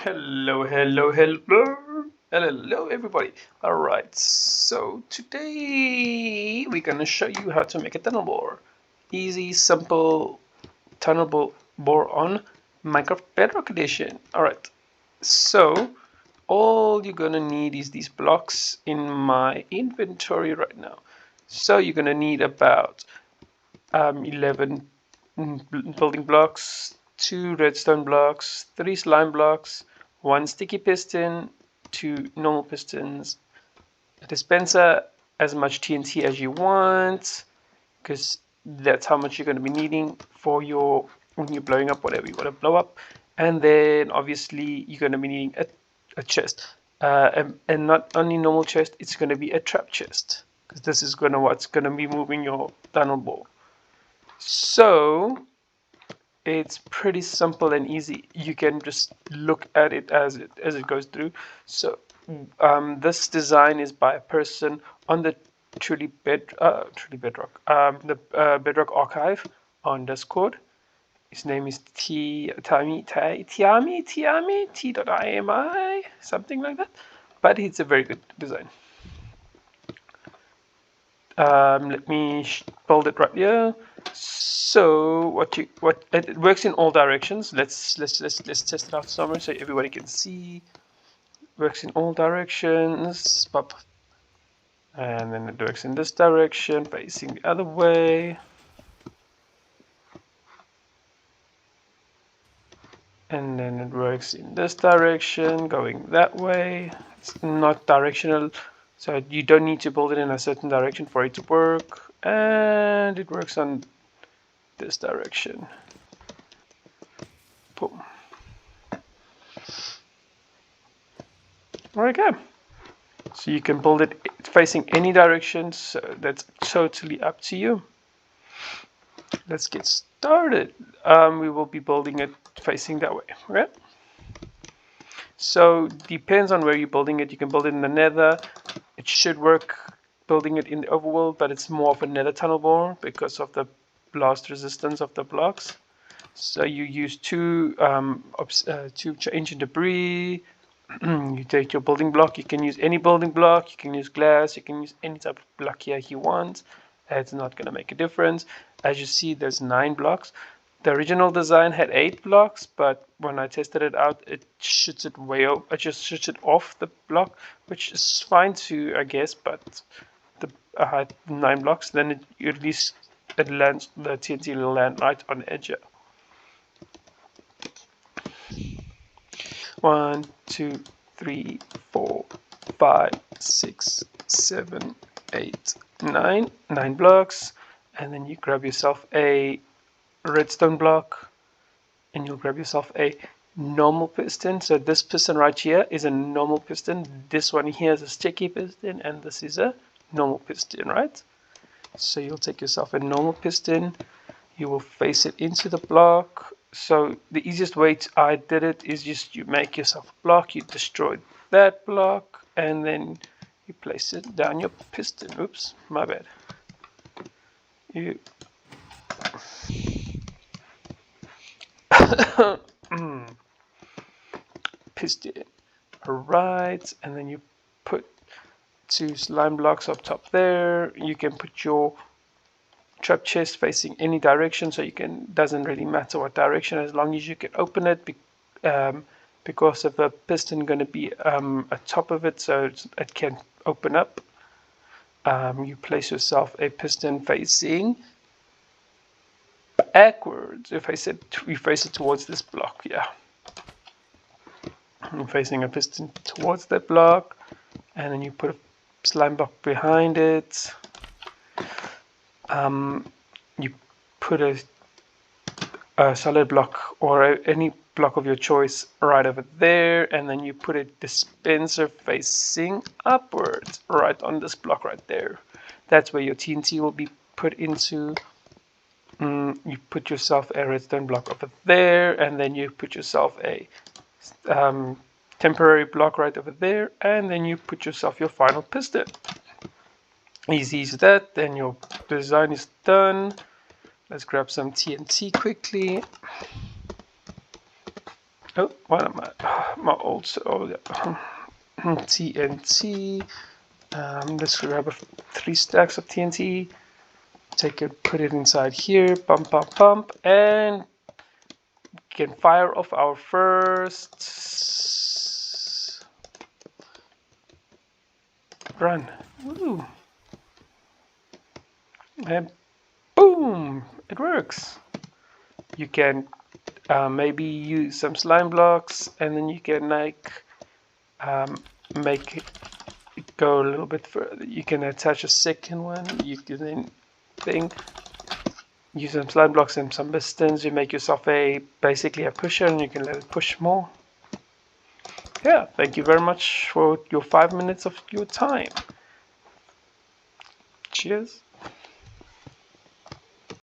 Hello everybody. Alright, so today we're gonna show you how to make a tunnel bore. Easy, simple tunnel bore on Minecraft Bedrock Edition. Alright, so all you're gonna need is these blocks in my inventory right now. So you're gonna need about 11 building blocks, 2 redstone blocks, 3 slime blocks, 1 sticky piston, 2 normal pistons, a dispenser, as much TNT as you want, because that's how much you're going to be needing for your when you're blowing up whatever you want to blow up. And then obviously you're going to be needing a chest, and not only normal chest, it's going to be a trap chest, because this is what's going to be moving your tunnel bore. So it's pretty simple and easy. You can just look at it as it goes through. So this design is by a person on the Truly Bedrock, the Bedrock archive on Discord. His name is Tiami, T.imi, something like that. But it's a very good design. Let me build it right here. So it works in all directions. Let's test it out somewhere so everybody can see. Works in all directions. And then it works in this direction, facing the other way. And then it works in this direction, going that way. It's not directional, so you don't need to build it in a certain direction for it to work. And it works on this direction. Boom. Okay. So you can build it facing any direction, so that's totally up to you. Let's get started. We will be building it facing that way, okay? So depends on where you're building it. You can build it in the Nether. It should work building it in the Overworld, but it's more of a Nether tunnel bore because of the blast resistance of the blocks. So you use two ancient debris. You take your building block. You can use any building block. You can use glass. You can use any type of block here you want. It's not going to make a difference. As you see, there's 9 blocks. The original design had 8 blocks, but when I tested it out, it shoots it way up. It just shoots it off the block, which is fine too, I guess. But I had 9 blocks, then at least it lands. The TNT will land right on the edge. 1, 2, 3, 4, 5, 6, 7, 8, 9. 9 blocks, and then you grab yourself a redstone block, and you'll grab yourself a normal piston. So this piston right here is a normal piston. This one here is a sticky piston, and this is a normal piston, right? So you'll take yourself a normal piston. You will face it into the block. So the easiest way I did it is just you make yourself a block, you destroy that block, and then you place it down your piston. Oops, my bad. You piston. Alright, and then you put 2 slime blocks up top there. You can put your trap chest facing any direction, so doesn't really matter what direction, as long as you can open it, because of a piston going to be atop of it, so it can open up. You place yourself a piston facing backwards. You face it towards this block. Yeah, you're facing a piston towards that block, and then you put a slime block behind it. You put a solid block or any block of your choice right over there, and then you put a dispenser facing upwards right on this block right there. That's where your TNT will be put into. You put yourself a redstone block over there, and then you put yourself a temporary block right over there, and then you put yourself your final piston. Easy as that. Then your design is done. Let's grab some TNT quickly. Oh, what am I? My old TNT. Let's grab 3 stacks of TNT. Take it, put it inside here. Pump, pump, pump, and can fire off our first run. Woo! And boom! It works. You can maybe use some slime blocks, and then you can like make it go a little bit further. You can attach a second one. You can then use some slime blocks and some pistons. You make yourself basically a pusher, and you can let it push more. Yeah, thank you very much for your 5 minutes of your time. Cheers.